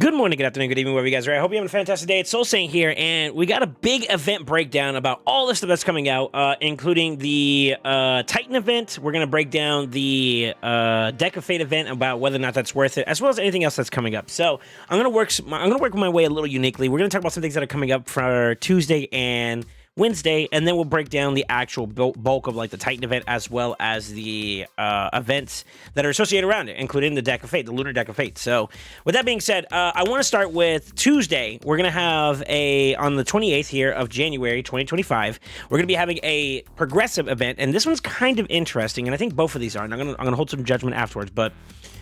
Good morning, good afternoon, good evening, wherever you guys are. I hope you're having a fantastic day. It's SoulSaint here, and we got a big event breakdown about all the stuff that's coming out, including the Titan event. We're gonna break down the Deck of Fate event about whether or not that's worth it, as well as anything else that's coming up. So I'm gonna work my way a little uniquely. We're gonna talk about some things that are coming up for Tuesday and Wednesday, and then we'll break down the actual bulk of like the Titan event, as well as the events that are associated around it, including the Deck of Fate, the Lunar Deck of Fate. So with that being said, I want to start with Tuesday. We're going to have on the 28th here of January 2025, we're going to be having a progressive event, and this one's kind of interesting, and I think both of these are, and I'm going to hold some judgment afterwards, but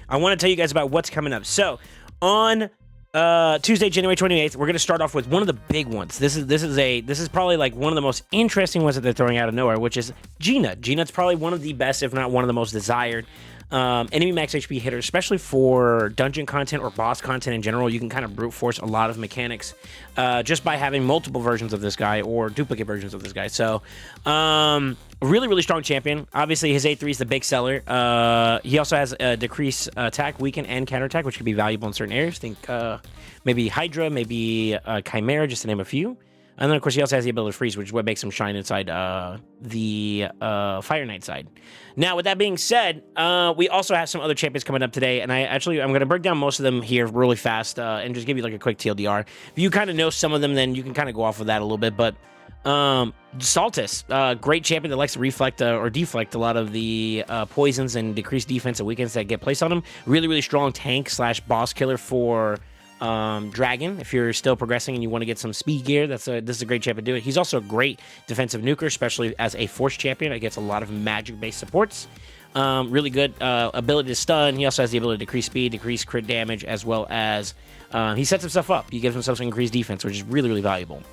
I want to tell you guys about what's coming up. So on Tuesday, January 28th, we're going to start off with one of the big ones. This is probably like one of the most interesting ones that they're throwing out of nowhere, which is Gina. Gina's probably one of the best, if not one of the most desired enemy max HP hitters, especially for dungeon content or boss content in general. You can kind of brute force a lot of mechanics just by having multiple versions of this guy or duplicate versions of this guy. So really, really strong champion. Obviously, his A3 is the big seller. He also has a decrease attack, weaken, and counterattack, which could be valuable in certain areas. Think maybe Hydra, maybe Chimera, just to name a few. And then, of course, he also has the ability to freeze, which is what makes him shine inside the Fire Knight side. Now, with that being said, we also have some other champions coming up today, and I'm going to break down most of them here really fast and just give you like a quick TLDR. If you kind of know some of them, then you can kind of go off of that a little bit, but Saltus, great champion that likes to reflect or deflect a lot of the poisons and decrease defense and weakens that get placed on him. Really, really strong tank / boss killer for Dragon. If you're still progressing and you want to get some speed gear, this is a great champion to do it. He's also a great defensive nuker, especially as a force champion. It gets a lot of magic-based supports. Really good ability to stun. He also has the ability to decrease speed, decrease crit damage, as well as he sets himself up. He gives himself some increased defense, which is really, really valuable.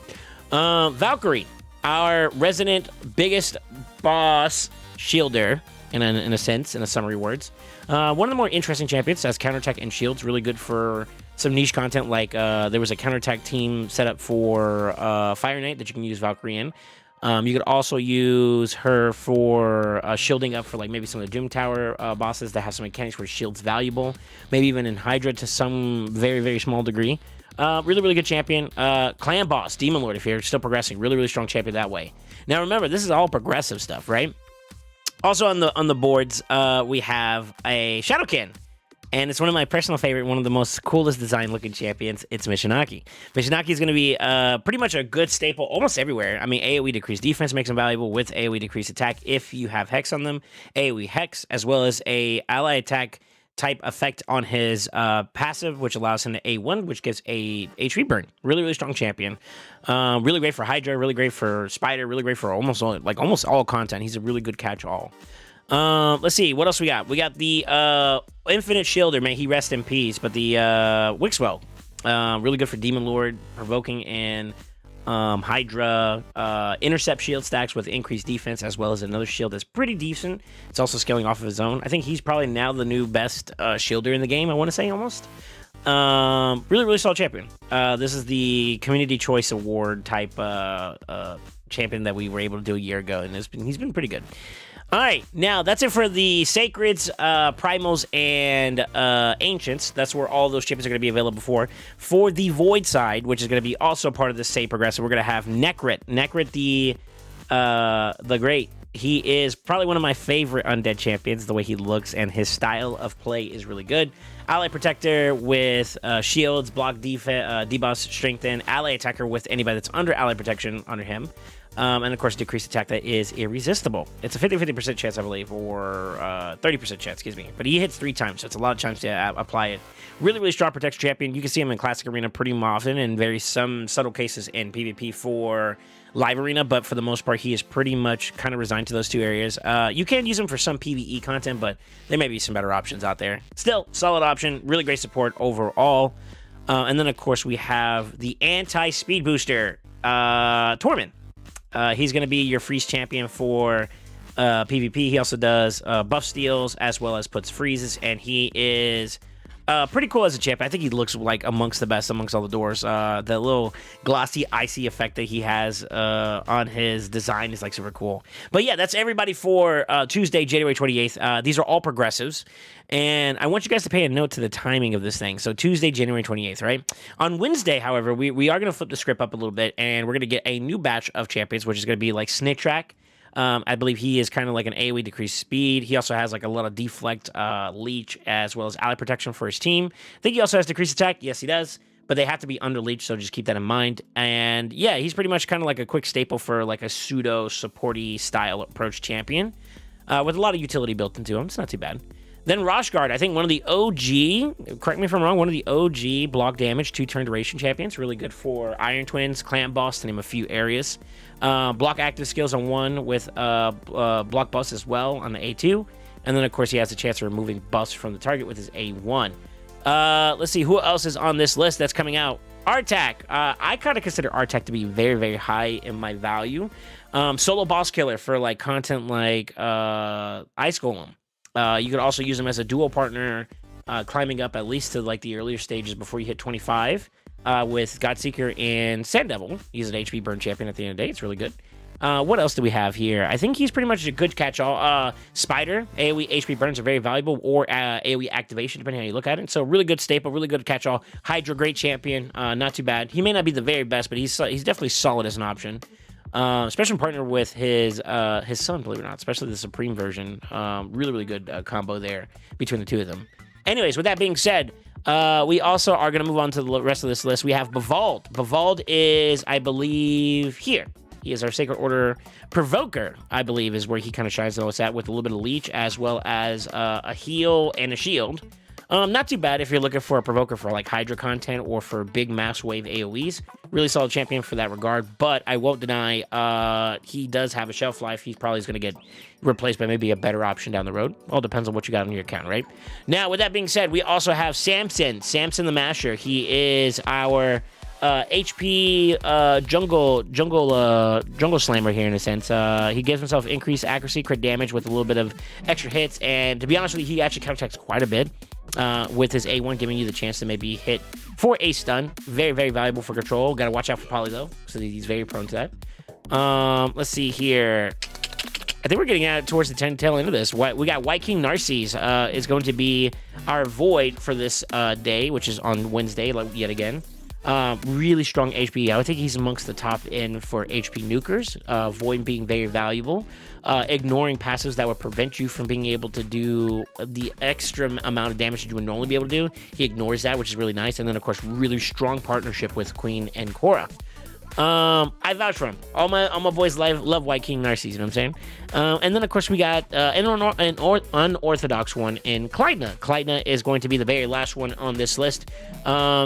Valkyrie, our resident biggest boss shielder, in a sense, in a summary words. One of the more interesting champions, has counterattack and shields, really good for some niche content, like there was a counterattack team set up for Fire Knight that you can use Valkyrie in. You could also use her for shielding up for like maybe some of the Doom Tower bosses that have some mechanics where shield's valuable. Maybe even in Hydra to some very, very small degree. Really, really good champion. Clan Boss, Demon Lord, if you're still progressing. Really, really strong champion that way. Now remember, this is all progressive stuff, right? Also on the boards, we have a Shadowcan. And it's one of my personal favorite, one of the most coolest design-looking champions. It's Mishinaki. Mishinaki is going to be pretty much a good staple almost everywhere. I mean, AoE decreased defense makes them valuable with AoE decreased attack if you have Hex on them. AoE Hex, as well as a ally attack type effect on his passive, which allows him to A1, which gives a HP burn. Really, really strong champion. Really great for Hydra, really great for Spider, really great for almost all content. He's a really good catch-all. Let's see, what else we got? We got the Infinite Shielder, may he rest in peace, but the Wixwell, really good for Demon Lord, provoking and Hydra, intercept shield stacks with increased defense, as well as another shield that's pretty decent. It's also scaling off of his own. I think he's probably now the new best shielder in the game, I want to say, almost. Really, really solid champion. This is the Community Choice Award type champion that we were able to do a year ago, and he's been pretty good. All right, now that's it for the Sacreds, Primals, and Ancients. That's where all those champions are going to be available for. For the Void side, which is going to be also part of the State Progressive, we're going to have Nekrit. Nekrit the Great. He is probably one of my favorite undead champions. The way he looks and his style of play is really good. Ally Protector with shields, block, debuffs, strengthen. Ally Attacker with anybody that's under ally protection under him. And of course, decreased attack that is irresistible. It's a 50% chance, I believe, or 30% chance, excuse me. But he hits 3 times, so it's a lot of times to apply it. Really, really strong protection champion. You can see him in Classic Arena pretty often, and some subtle cases in PvP for Live Arena, but for the most part, he is pretty much kind of resigned to those two areas. You can use him for some PvE content, but there may be some better options out there. Still, solid option. Really great support overall. And then, of course, we have the anti-speed booster, Torment. He's going to be your freeze champion for PvP. He also does buff steals as well as puts freezes, and he is Pretty cool as a champ. I think he looks like amongst the best amongst all the doors. The little glossy, icy effect that he has on his design is like super cool. But yeah, that's everybody for Tuesday, January 28th. These are all progressives. And I want you guys to pay a note to the timing of this thing. So Tuesday, January 28th, right? On Wednesday, however, we are going to flip the script up a little bit, and we're going to get a new batch of champions, which is going to be like Snake Track. I believe he is kind of like an AoE decreased speed. He also has like a lot of deflect, leech, as well as ally protection for his team. I think he also has decreased attack. Yes, he does. But they have to be under leech, so just keep that in mind. And yeah, he's pretty much kind of like a quick staple for like a pseudo supporty style approach champion with a lot of utility built into him. It's not too bad. Then Roshguard, I think one of the OG, correct me if I'm wrong, one of the OG block damage 2-turn duration champions. Really good for Iron Twins, Clan Boss, to name a few areas. Block active skills on 1 with block buffs as well on the A2. And then, of course, he has the chance of removing buffs from the target with his A1. Let's see, who else is on this list that's coming out? Artak. I kind of consider Artak to be very, very high in my value. Solo boss killer for like content like Ice Golem. You could also use him as a duo partner, climbing up at least to like the earlier stages before you hit 25 with Godseeker and Sand Devil. He's an HP burn champion at the end of the day. It's really good. What else do we have here? I think he's pretty much a good catch-all. Spider, AoE HP burns are very valuable, or AoE activation, depending on how you look at it. So really good staple, really good catch-all. Hydra, great champion, not too bad. He may not be the very best, but he's definitely solid as an option. Especially partner with his son, believe it or not, especially the Supreme version. Really, really good combo there between the two of them. Anyways, with that being said, we also are going to move on to the rest of this list. We have Bavald. Bavald is, I believe, here. He is our Sacred Order Provoker, I believe, is where he kind of shines the most at, with a little bit of leech as well as a heal and a shield. Not too bad if you're looking for a Provoker for like Hydra content or for big mass wave AoEs. Really solid champion for that regard, but I won't deny he does have a shelf life. He probably is going to get replaced by maybe a better option down the road. All depends on what you got on your account, right? Now, with that being said, we also have Samson. Samson the Masher. He is our HP jungle slammer here in a sense. He gives himself increased accuracy, crit damage with a little bit of extra hits, and to be honest with you, he actually counterattacks quite a bit. With his A1 giving you the chance to maybe hit for a stun. Very, very valuable for control. Got to watch out for Poly, though, so he's very prone to that. Let's see here. I think we're getting out towards the tail end of this. We got White King Narcisse is going to be our Void for this day, which is on Wednesday, yet again. Really strong HP. I would think he's amongst the top end for HP nukers. Void being very valuable. Ignoring passives that would prevent you from being able to do the extra amount of damage that you would normally be able to do. He ignores that, which is really nice. And then, of course, really strong partnership with Queen and Korra. I vouch for him. All my boys love White King Narcisse, you know what I'm saying? And then, of course, we got an unorthodox one in Kleidna. Kleidna is going to be the very last one on this list.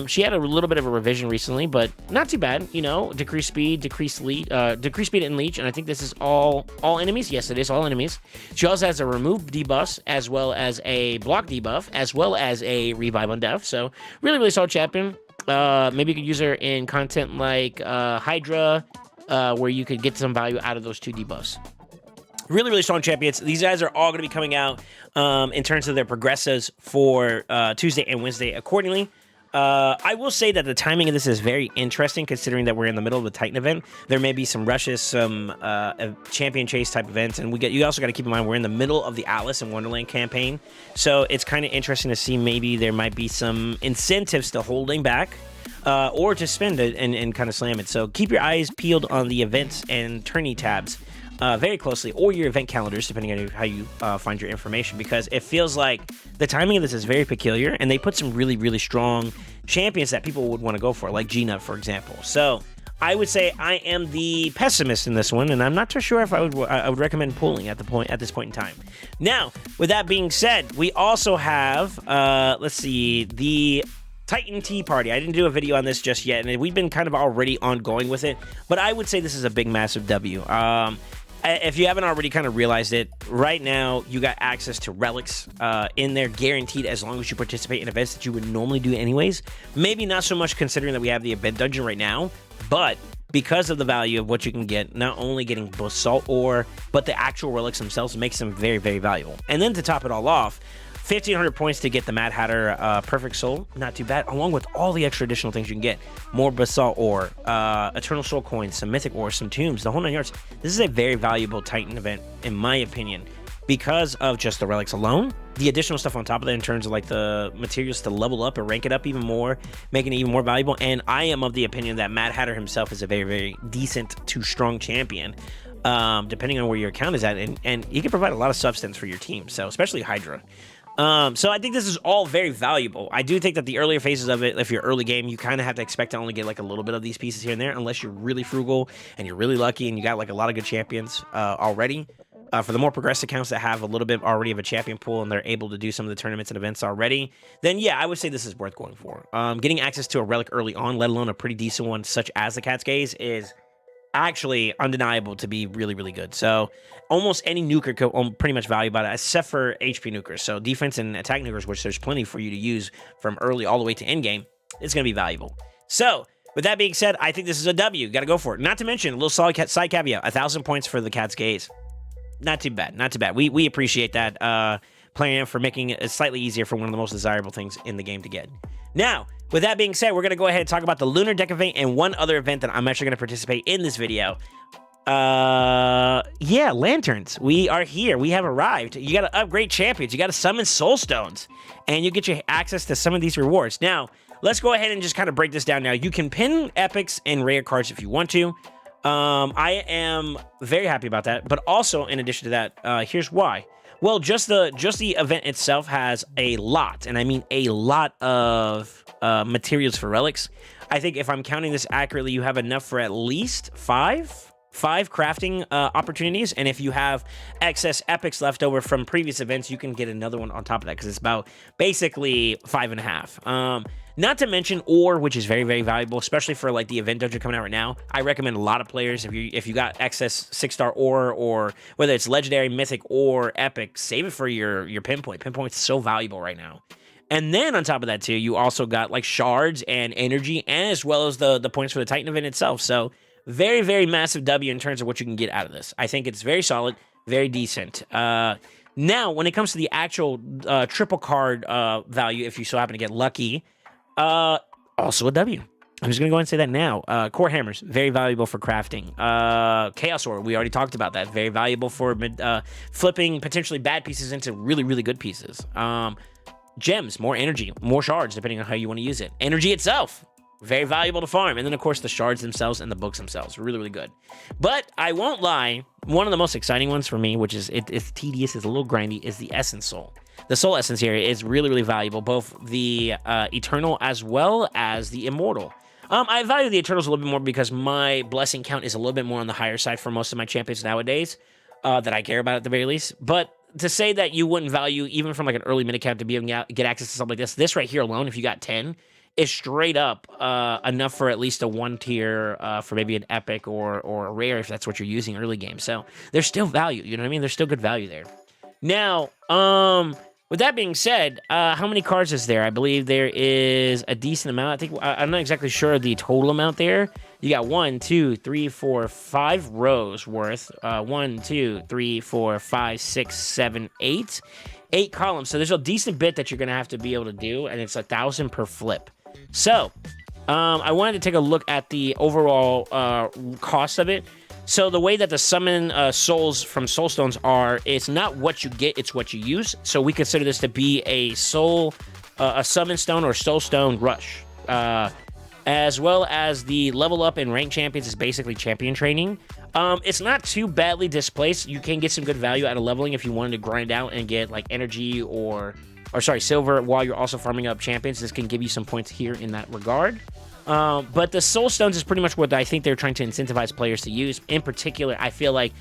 She had a little bit of a revision recently, but not too bad. You know, decreased speed, decreased speed and leech, and I think this is all enemies. Yes, it is all enemies. She also has a remove debuff, as well as a block debuff, as well as a revive on death. So really, really solid champion. Maybe you could use her in content like Hydra, where you could get some value out of those 2 debuffs. Really, really strong champions. These guys are all going to be coming out in terms of their progressives for Tuesday and Wednesday accordingly. I will say that the timing of this is very interesting, considering that we're in the middle of the Titan event. There may be some rushes, some champion chase type events, and you also got to keep in mind we're in the middle of the Alice in Wonderland campaign, so it's kind of interesting to see maybe there might be some incentives to holding back or to spend it and kind of slam it. So keep your eyes peeled on the events and tourney tabs very closely, or your event calendars, depending on how you find your information, because it feels like the timing of this is very peculiar, and they put some really, really strong champions that people would want to go for, like Gina, for example. So I would say I am the pessimist in this one, and I'm not too sure if I would recommend pulling at this point in time. Now, with that being said, we also have let's see, the Titan Tea Party. I didn't do a video on this just yet, and we've been kind of already ongoing with it, but I would say this is a big, massive W. If you haven't already kind of realized it, right now you got access to relics in there, guaranteed, as long as you participate in events that you would normally do anyways. Maybe not so much considering that we have the event dungeon right now, but because of the value of what you can get, not only getting basalt ore, but the actual relics themselves makes them very, very valuable. And then to top it all off, 1,500 points to get the Mad Hatter Perfect Soul. Not too bad, along with all the extra additional things you can get. More Basalt Ore, Eternal Soul Coins, some Mythic Ore, some Tombs, the whole 9 yards. This is a very valuable Titan event, in my opinion, because of just the relics alone. The additional stuff on top of that in terms of like the materials to level up or rank it up even more, making it even more valuable. And I am of the opinion that Mad Hatter himself is a very, very decent to strong champion, depending on where your account is at. And he can provide a lot of substance for your team, so especially Hydra. So I think this is all very valuable. I do think that the earlier phases of it, if you're early game, you kind of have to expect to only get like a little bit of these pieces here and there, unless you're really frugal and you're really lucky and you got like a lot of good champions already. For the more progressed accounts that have a little bit already of a champion pool and they're able to do some of the tournaments and events already, then yeah, I would say this is worth going for. Getting access to a relic early on, let alone a pretty decent one such as the Cat's Gaze, is actually undeniable to be really, really good. So almost any nuker could pretty much value about it, except for HP nukers. So defense and attack nukers, which there's plenty for you to use from early all the way to end game, it's going to be valuable. So with that being said, I think this is a W. Got to go for it. Not to mention, a little solid side caveat, 1,000 points for the Cat's Gaze. Not too bad. Not too bad. We appreciate that plan for making it slightly easier for one of the most desirable things in the game to get. Now, with that being said, we're going to go ahead and talk about the Lunar Deck event and one other event that I'm actually going to participate in this video. Yeah, Lanterns. We are here. We have arrived. You got to upgrade champions. You got to summon Soul Stones. And you get your access to some of these rewards. Now, let's go ahead and just kind of break this down now. You can pin epics and rare cards if you want to. I am very happy about that, but also in addition to that, here's why. Well, just the event itself has a lot, and I mean a lot of materials for relics. I think if I'm counting this accurately, you have enough for at least five crafting opportunities, and if you have excess epics left over from previous events, you can get another one on top of that, because it's about basically 5.5. Not to mention ore, which is very, very valuable, especially for like the event dojo coming out right now. I recommend a lot of players, if you got excess 6-star ore, or whether it's legendary, mythic, or epic, save it for your pinpoint. Pinpoint's so valuable right now. And then on top of that too, you also got like shards and energy, and as well as the points for the Titan event itself. So very, very massive W in terms of what you can get out of this. I think it's very solid, very decent. Now, when it comes to the actual triple card value, if you so happen to get lucky, also a W. I'm just going to go ahead and say that now. Core Hammers, very valuable for crafting. Chaos Ore, we already talked about that. Very valuable for flipping potentially bad pieces into really, really good pieces. Gems, more energy, more shards, depending on how you want to use it. Energy itself, very valuable to farm. And then, of course, the shards themselves and the books themselves, really, really good. But I won't lie, one of the most exciting ones for me, which is it's tedious, it's a little grindy, is the Essence Soul. The Soul Essence here is really, really valuable, both the Eternal as well as the Immortal. I value the Eternals a little bit more because my blessing count is a little bit more on the higher side for most of my champions nowadays, that I care about at the very least. But to say that you wouldn't value, even from like an early mid account, to be able to get access to something like this right here alone, if you got 10, is straight up enough for at least a 1 tier for maybe an epic or a rare if that's what you're using early game. So there's still value, you know what I mean? There's still good value there. Now, with that being said, how many cards is there? I believe there is a decent amount. I think I'm not exactly sure of the total amount there. You got 1, 2, 3, 4, 5 rows worth. 1, 2, 3, 4, 5, 6, 7, 8. 8 columns. So there's a decent bit that you're going to have to be able to do, and it's 1,000 per flip. So I wanted to take a look at the overall cost of it. So the way that the summon souls from soul stones are, it's not what you get, it's what you use. So we consider this to be a summon stone or soul stone rush. As well as the level up in rank champions is basically champion training. It's not too badly displaced. You can get some good value out of leveling if you wanted to grind out and get like energy or silver while you're also farming up champions. This can give you some points here in that regard. But the Soul Stones is pretty much what I think they're trying to incentivize players to use. In particular, I feel like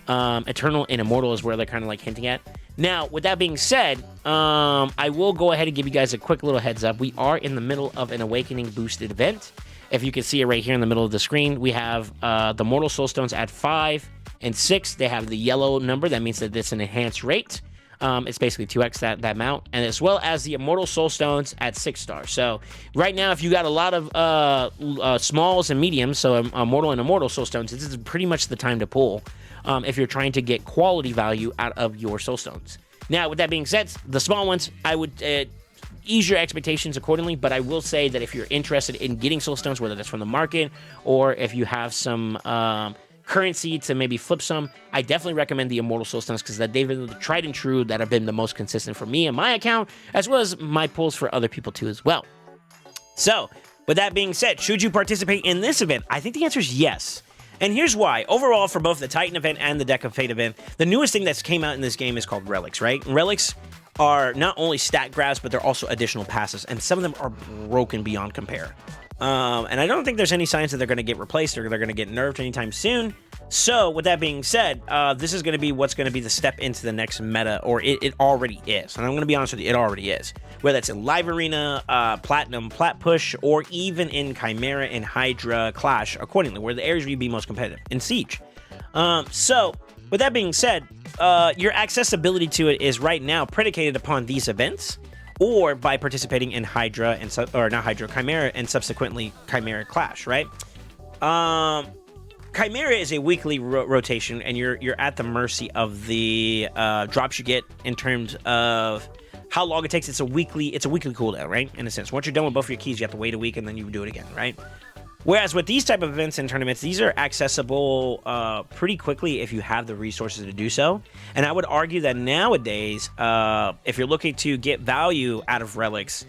Eternal and Immortal is where they're kind of like hinting at. Now, with that being said, I will go ahead and give you guys a quick little heads up. We are in the middle of an Awakening boosted event. If you can see it right here in the middle of the screen, we have the Mortal Soul Stones at 5 and 6. They have the yellow number. That means that it's an enhanced rate. It's basically 2x that amount, and as well as the Immortal Soul Stones at 6 stars. So right now, if you got a lot of smalls and mediums, so Immortal and Immortal Soul Stones, this is pretty much the time to pull if you're trying to get quality value out of your Soul Stones. Now, with that being said, the small ones, I would ease your expectations accordingly, but I will say that if you're interested in getting soul stones, whether that's from the market or if you have some currency to maybe flip some, I definitely recommend the immortal soul stones because they've been the tried and true that have been the most consistent for me and my account, as well as my pulls for other people too as well. So, with that being said, should you participate in this event? I think the answer is yes. And here's why. Overall, for both the Titan event and the Deck of Fate event, the newest thing that's came out in this game is called Relics, right? And Relics are not only stat grabs, but they're also additional passes, and some of them are broken beyond compare. And I don't think there's any signs that they're going to get replaced or they're going to get nerfed anytime soon. So, with that being said, this is going to be what's going to be the step into the next meta, or it already is. And I'm going to be honest with you, it already is. Whether it's in Live Arena, Platinum, Plat Push, or even in Chimera and Hydra Clash, accordingly, where the areas where you'd be most competitive. In Siege. So, with that being said, your accessibility to it is right now predicated upon these events, or by participating in Hydra and Chimera, and subsequently Chimera Clash, right? Chimera is a weekly rotation, and you're at the mercy of the drops you get in terms of how long it takes. It's a weekly cooldown, right? In a sense, once you're done with both of your keys, you have to wait a week and then you do it again, right? Whereas with these type of events and tournaments, these are accessible pretty quickly if you have the resources to do so. And I would argue that nowadays, if you're looking to get value out of relics,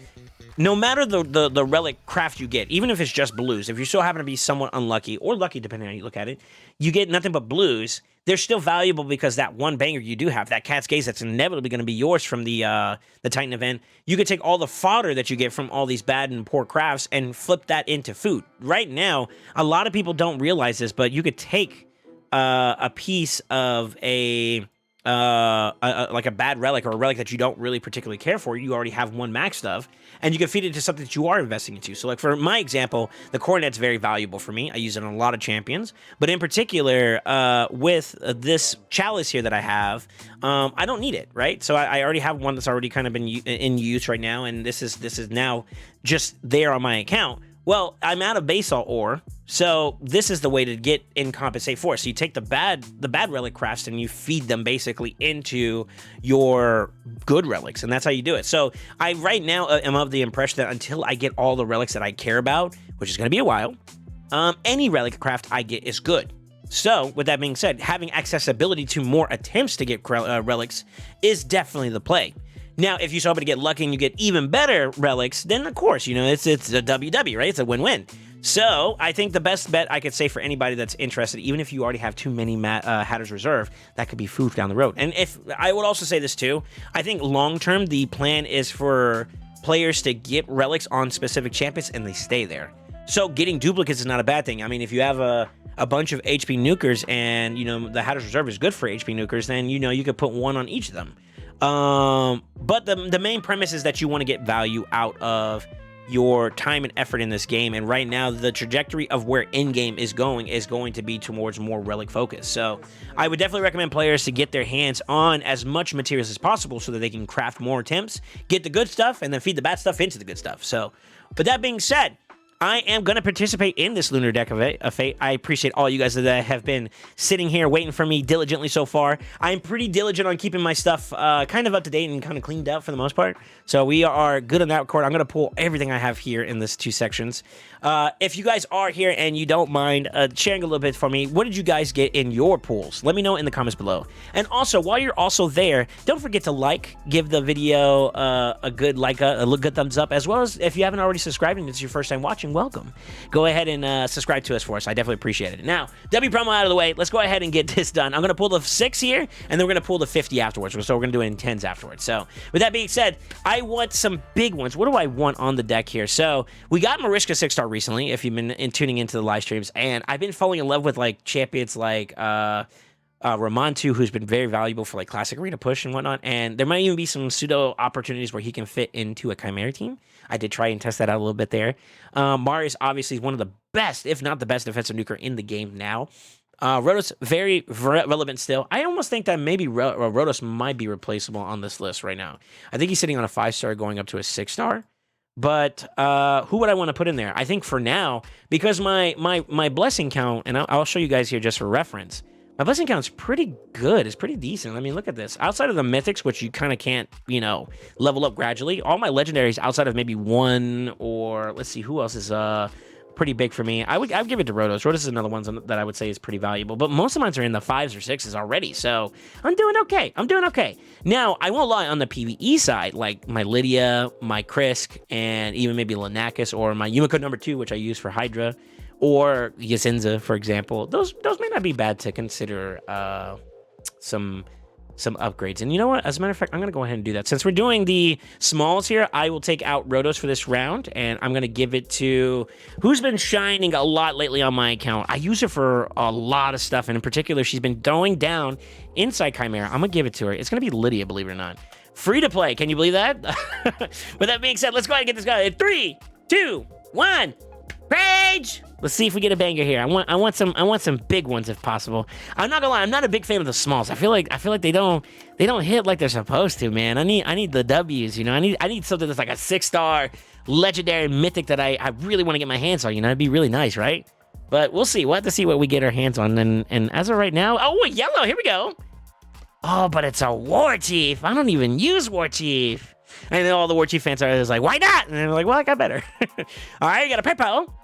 no matter the relic craft you get, even if it's just blues, if you still happen to be somewhat unlucky, or lucky depending on how you look at it, you get nothing but blues, they're still valuable because that one banger you do have, that Cat's Gaze that's inevitably going to be yours from the Titan event, you could take all the fodder that you get from all these bad and poor crafts and flip that into food. Right now, a lot of people don't realize this, but you could take a piece of like a bad relic or a relic that you don't really particularly care for, you already have one maxed of, and you can feed it into something that you are investing into. So like for my example, the Coronet's very valuable for me. I use it on a lot of champions, but in particular, with this chalice here that I have, I don't need it, right? So I already have one that's already kind of been in use right now, and this is now just there on my account. Well, I'm out of basalt ore, so this is the way to get and compensate for. So you take the bad relic crafts and you feed them basically into your good relics, and that's how you do it. So I right now am of the impression that until I get all the relics that I care about, which is going to be a while, any relic craft I get is good. So with that being said, having accessibility to more attempts to get relics is definitely the play. Now, if you happen to get lucky and you get even better relics, then of course, you know, it's a WW, right? It's a win-win. So I think the best bet I could say for anybody that's interested, even if you already have too many Hatter's Reserve, that could be food down the road. And if I would also say this too, I think long-term, the plan is for players to get relics on specific champions and they stay there. So getting duplicates is not a bad thing. I mean, if you have a bunch of HP nukers and, you know, the Hatter's Reserve is good for HP nukers, then, you know, you could put one on each of them. But the main premise is that you want to get value out of your time and effort in this game, and right now the trajectory of where in-game is going to be towards more relic focus. So I would definitely recommend players to get their hands on as much materials as possible so that they can craft more attempts, get the good stuff, and then feed the bad stuff into the good stuff. So with that being said, I am going to participate in this Lunar Deck of Fate. I appreciate all you guys that have been sitting here waiting for me diligently so far. I'm pretty diligent on keeping my stuff kind of up to date and kind of cleaned up for the most part. So we are good on that record. I'm going to pull everything I have here in this 2 sections. If you guys are here and you don't mind sharing a little bit for me, what did you guys get in your pools? Let me know in the comments below. And also, while you're also there, don't forget to give the video a good good thumbs up, as well as if you haven't already subscribed and it's your first time watching, welcome. Go ahead and subscribe to us for us. I definitely appreciate it. Now, W promo out of the way. Let's go ahead and get this done. I'm going to pull the 6 here, and then we're going to pull the 50 afterwards. So we're going to do it in 10s afterwards. So with that being said, I want some big ones. What do I want on the deck here? So we got Mariska 6-star recently, if you've been tuning into the live streams, and I've been falling in love with like champions like Ramontu, who's been very valuable for like classic arena push and whatnot, and there might even be some pseudo opportunities where he can fit into a Chimera team. I did try and test that out a little bit there. Marius obviously is one of the best, if not the best defensive nuker in the game now. Rotos, very relevant still. I almost think that maybe Rotos might be replaceable on this list right now. I think he's sitting on a 5-star going up to a 6-star. But who would I want to put in there? I think for now, because my blessing count, and I'll show you guys here just for reference, My blessing count's pretty good. It's pretty decent. I mean, look at this. Outside of the mythics, which you kind of can't, level up gradually, all my legendaries outside of maybe one or let's see, who else is pretty big for me. I'd give it to Rotos. Rotos is another one that I would say is pretty valuable. But most of mine are in the 5s or 6s already. So I'm doing okay. Now, I won't lie on the PvE side, like my Lydia, my Krisk, and even maybe Lanakis or my Yumiko number 2, which I use for Hydra. Or Yasinza, for example. Those may not be bad to consider some upgrades. And you know what? As a matter of fact, I'm going to go ahead and do that. Since we're doing the smalls here, I will take out Rotos for this round, and I'm going to give it to who's been shining a lot lately on my account. I use her for a lot of stuff, and in particular, she's been going down inside Chimera. I'm going to give it to her. It's going to be Lydia, believe it or not. Free to play. Can you believe that? With that being said, let's go ahead and get this guy. 3, 2, 1. Rage! Let's see if we get a banger here. I want some big ones if possible. I'm not gonna lie, I'm not a big fan of the smalls. I feel like they don't hit like they're supposed to, man. I need the W's, I need something that's like a 6-star legendary mythic that I really want to get my hands on, it'd be really nice, right? But we'll see. We'll have to see what we get our hands on. And as of right now, oh, a yellow, here we go. Oh, but it's a War Chief. I don't even use War Chief. And then all the War Chief fans are just like, why not? And they're like, well, I got better. All right, you got a Purple.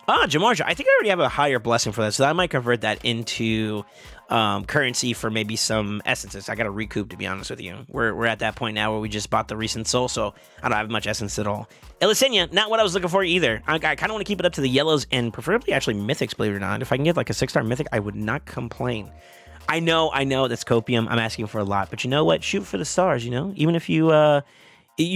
Jamarja, I think I already have a higher blessing for that, so I might convert that into currency for maybe some essences. I got to recoup, to be honest with you. We're at that point now where we just bought the recent soul, so I don't have much essence at all. Elisenia, not what I was looking for either. I kind of want to keep it up to the yellows and preferably actually mythics, believe it or not. If I can get like a 6-star mythic, I would not complain. I know that's copium. I'm asking for a lot, but you know what? Shoot for the stars, Even if you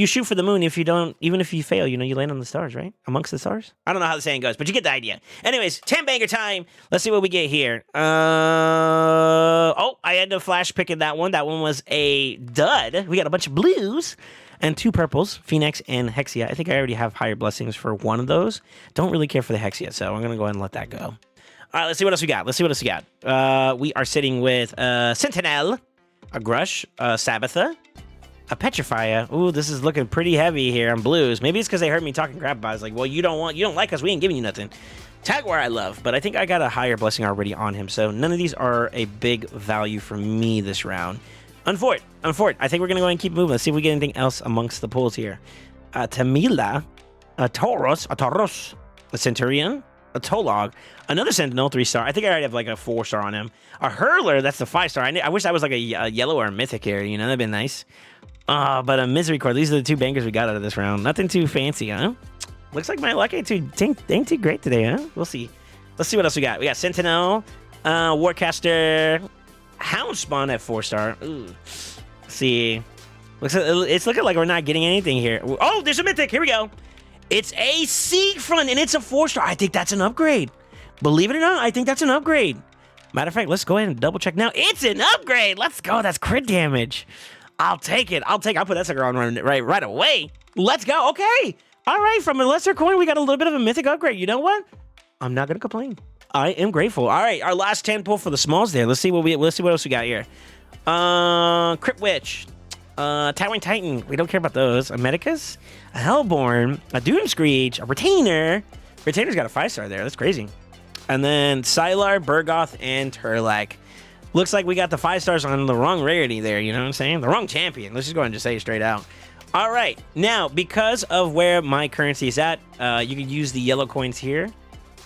shoot for the moon, even if you fail, you land on the stars, right? Amongst the stars? I don't know how the saying goes, but you get the idea. Anyways, 10 banger time. Let's see what we get here. I had to flash picking that one. That one was a dud. We got a bunch of blues and 2 purples, Phoenix and Hexia. I think I already have higher blessings for one of those. Don't really care for the Hexia, so I'm going to go ahead and let that go. All right, let's see what else we got. We are sitting with Sentinel, a Grush, Sabbatha, a Petrifier. Ooh, this is looking pretty heavy here on blues. Maybe it's because they heard me talking crap about it. It's like, well, you don't like us. We ain't giving you nothing. Tagwar I love, but I think I got a higher blessing already on him, so none of these are a big value for me this round. Unfort. I think we're going to go ahead and keep moving. Let's see if we get anything else amongst the pulls here. Tamila, a Tauros, a Centurion, a Tolog, another Sentinel, 3-star. I think I already have like a 4-star on him. A Hurler, that's the 5-star. I wish that was like a yellow or a mythic here, that'd been nice. But a Misery Core. These are the 2 bangers we got out of this round. Nothing too fancy, huh? Looks like my luck ain't too great today, huh? We'll see. Let's see what else we got. We got Sentinel, Warcaster, Houndspawn at 4-star. Ooh. Let's see. It's looking like we're not getting anything here. Oh, there's a mythic. Here we go. It's a Siegfried, and it's a 4-star. I think that's an upgrade. Believe it or not, I think that's an upgrade. Matter of fact, let's go ahead and double check now. It's an upgrade. Let's go. That's crit damage. I'll take it. I'll put that sucker on right away. Let's go. Okay. All right. From a lesser coin, we got a little bit of a mythic upgrade. You know what? I'm not gonna complain. I am grateful. All right. Our last 10 pull for the smalls there. Let's see what else we got here. Crypt Witch, Towering Titan. We don't care about those. A Medicus, a Hellborn, a Doom Screech, a Retainer. Retainer's got a 5-star there. That's crazy. And then Sylar, Burgoth, and Turlak. Looks like we got the 5-stars on the wrong rarity there, you know what I'm saying? The wrong champion. Let's just go ahead and just say it straight out. All right. Now, because of where my currency is at, you can use the yellow coins here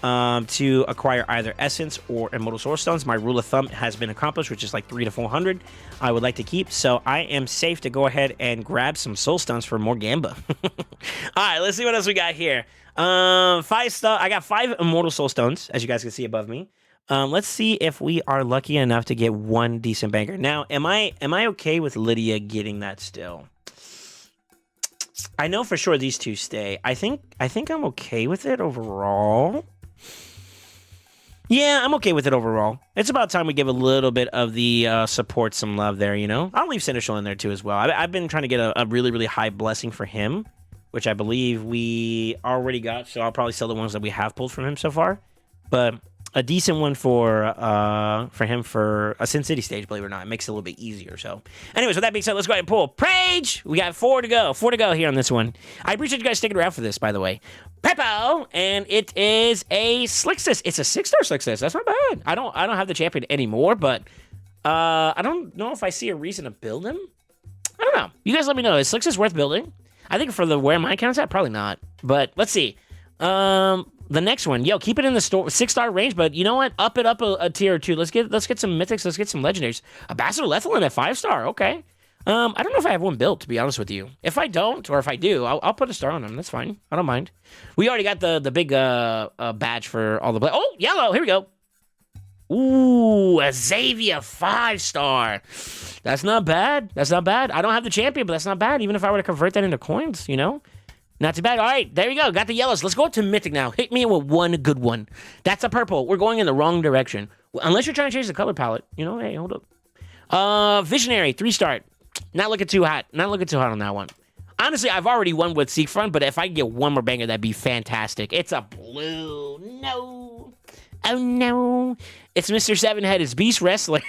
to acquire either Essence or Immortal Soul Stones. My rule of thumb has been accomplished, which is like 300 to 400 I would like to keep. So I am safe to go ahead and grab some Soul Stones for more Gamba. All right, let's see what else we got here. 5-star. I got 5 Immortal Soul Stones, as you guys can see above me. Let's see if we are lucky enough to get one decent banger. Now, am I okay with Lydia getting that still? I know for sure these 2 stay. I think I'm okay with it overall. Yeah, I'm okay with it overall. It's about time we give a little bit of the support some love there, I'll leave Seneschal in there too as well. I've been trying to get a really, really high blessing for him, which I believe we already got, so I'll probably sell the ones that we have pulled from him so far. But a decent one for him for a Sin City stage, believe it or not. It makes it a little bit easier. So, anyways, with that being said, let's go ahead and pull Prage. We got 4 to go. 4 to go here on this one. I appreciate you guys sticking around for this, by the way. Peppo, and it is a Slicksis. It's a 6-star Slicksis. That's not bad. I don't have the champion anymore, but I don't know if I see a reason to build him. I don't know. You guys let me know. Is Slicksis worth building? I think for where my account's at, probably not. But let's see. The next one, yo, keep it in the 6-star range, but you know what? Up it up a tier or 2. Let's get some mythics. Let's get some legendaries. Ambassador Lethalin at 5-star. Okay. I don't know if I have one built, to be honest with you. If I don't, or if I do, I'll put a star on them. That's fine. I don't mind. We already got the big badge for all the oh, yellow. Here we go. Ooh, a Xavier 5-star. That's not bad. That's not bad. I don't have the champion, but that's not bad. Even if I were to convert that into coins, you know. Not too bad. All right, there you go. Got the yellows. Let's go up to Mythic now. Hit me with one good one. That's a purple. We're going in the wrong direction. Unless you're trying to change the color palette. You know, hey, hold up. Visionary, 3-star. Not looking too hot. Not looking too hot on that one. Honestly, I've already won with Seafront, but if I can get one more banger, that'd be fantastic. It's a blue. No. Oh, no. It's Mr. Sevenhead. It's Beast Wrestler.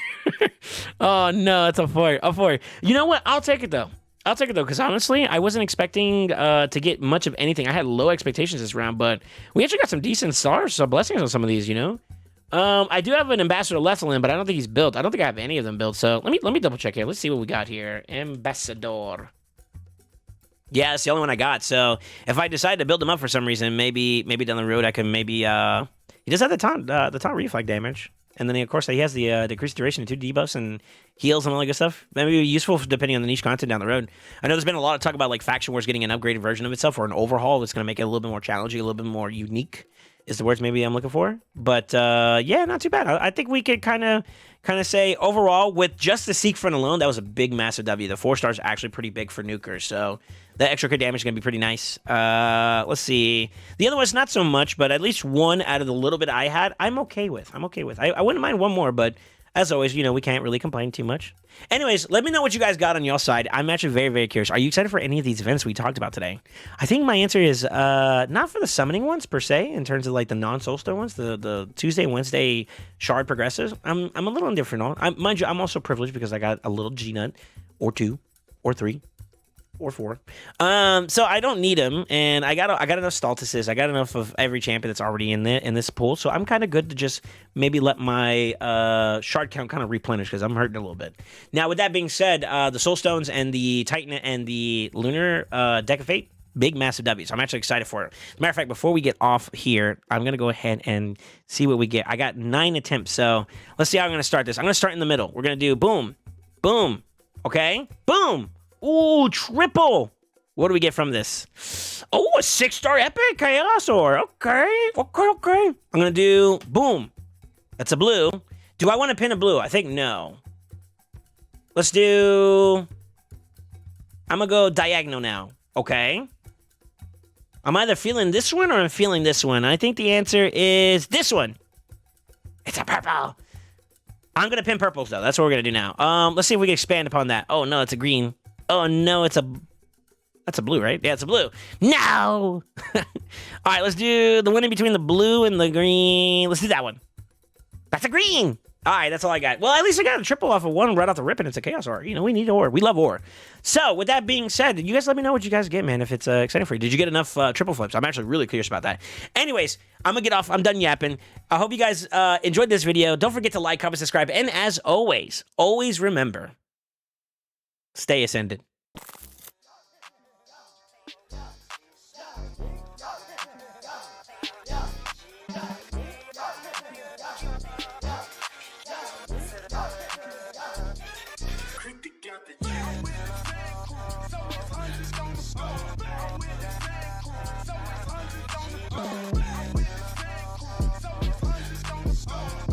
Oh, no. It's a 4. A 4. You know what? I'll take it, though. I'll take it, though, because honestly, I wasn't expecting to get much of anything. I had low expectations this round, but we actually got some decent stars, some blessings on some of these, you know? I do have an Ambassador Lethalin, but I don't think he's built. I don't think I have any of them built, so let me double check here. Let's see what we got here. Ambassador. Yeah, that's the only one I got, so if I decide to build him up for some reason, maybe down the road I can maybe... He does have the taunt reflect damage. And then, of course, he has the decreased duration and 2 debuffs and heals and all that good stuff. That may be useful depending on the niche content down the road. I know there's been a lot of talk about like Faction Wars getting an upgraded version of itself or an overhaul that's going to make it a little bit more challenging, a little bit more unique is the words maybe I'm looking for. But, yeah, not too bad. I think we could kind of say overall with just the Seafront alone, that was a big, massive W. The 4 stars are actually pretty big for nukers. So that extra crit damage is going to be pretty nice. Let's see. The other one's not so much, but at least one out of the little bit I had, I'm okay with. I wouldn't mind one more, but as always, you know, we can't really complain too much. Anyways, let me know what you guys got on your side. I'm actually very, very curious. Are you excited for any of these events we talked about today? I think my answer is not for the summoning ones per se, in terms of like the non-Soulstar ones, the Tuesday, Wednesday shard progressives. I'm a little indifferent on. Mind you, I'm also privileged because I got a little G-Nut or 2 or 3. Or 4. So I don't need them, and I got enough Stultuses. I got enough of every champion that's already in this pool, so I'm kind of good to just maybe let my shard count kind of replenish because I'm hurting a little bit. Now, with that being said, the Soul Stones and the Titan and the Lunar Deck of Fate, big, massive W's. I'm actually excited for it. As a matter of fact, before we get off here, I'm going to go ahead and see what we get. I got 9 attempts, so let's see how I'm going to start this. I'm going to start in the middle. We're going to do boom, boom, okay, boom. Ooh, triple. What do we get from this? Oh, a 6-star epic Chaosaur. Okay. I'm going to do boom. That's a blue. Do I want to pin a blue? I think no. Let's do... I'm going to go diagonal now. Okay. I'm either feeling this one or I'm feeling this one. I think the answer is this one. It's a purple. I'm going to pin purples, though. That's what we're going to do now. Let's see if we can expand upon that. Oh, no, it's a green. Oh, no, that's a blue, right? Yeah, it's a blue. No! All right, let's do the one in between the blue and the green. Let's do that one. That's a green. All right, that's all I got. Well, at least I got a triple off of one right off the rip, and it's a Chaos Ore. You know, we need ore. We love ore. So, with that being said, you guys let me know what you guys get, man, if it's exciting for you. Did you get enough triple flips? I'm actually really curious about that. Anyways, I'm going to get off. I'm done yapping. I hope you guys enjoyed this video. Don't forget to like, comment, subscribe, and as always, always remember... stay ascended.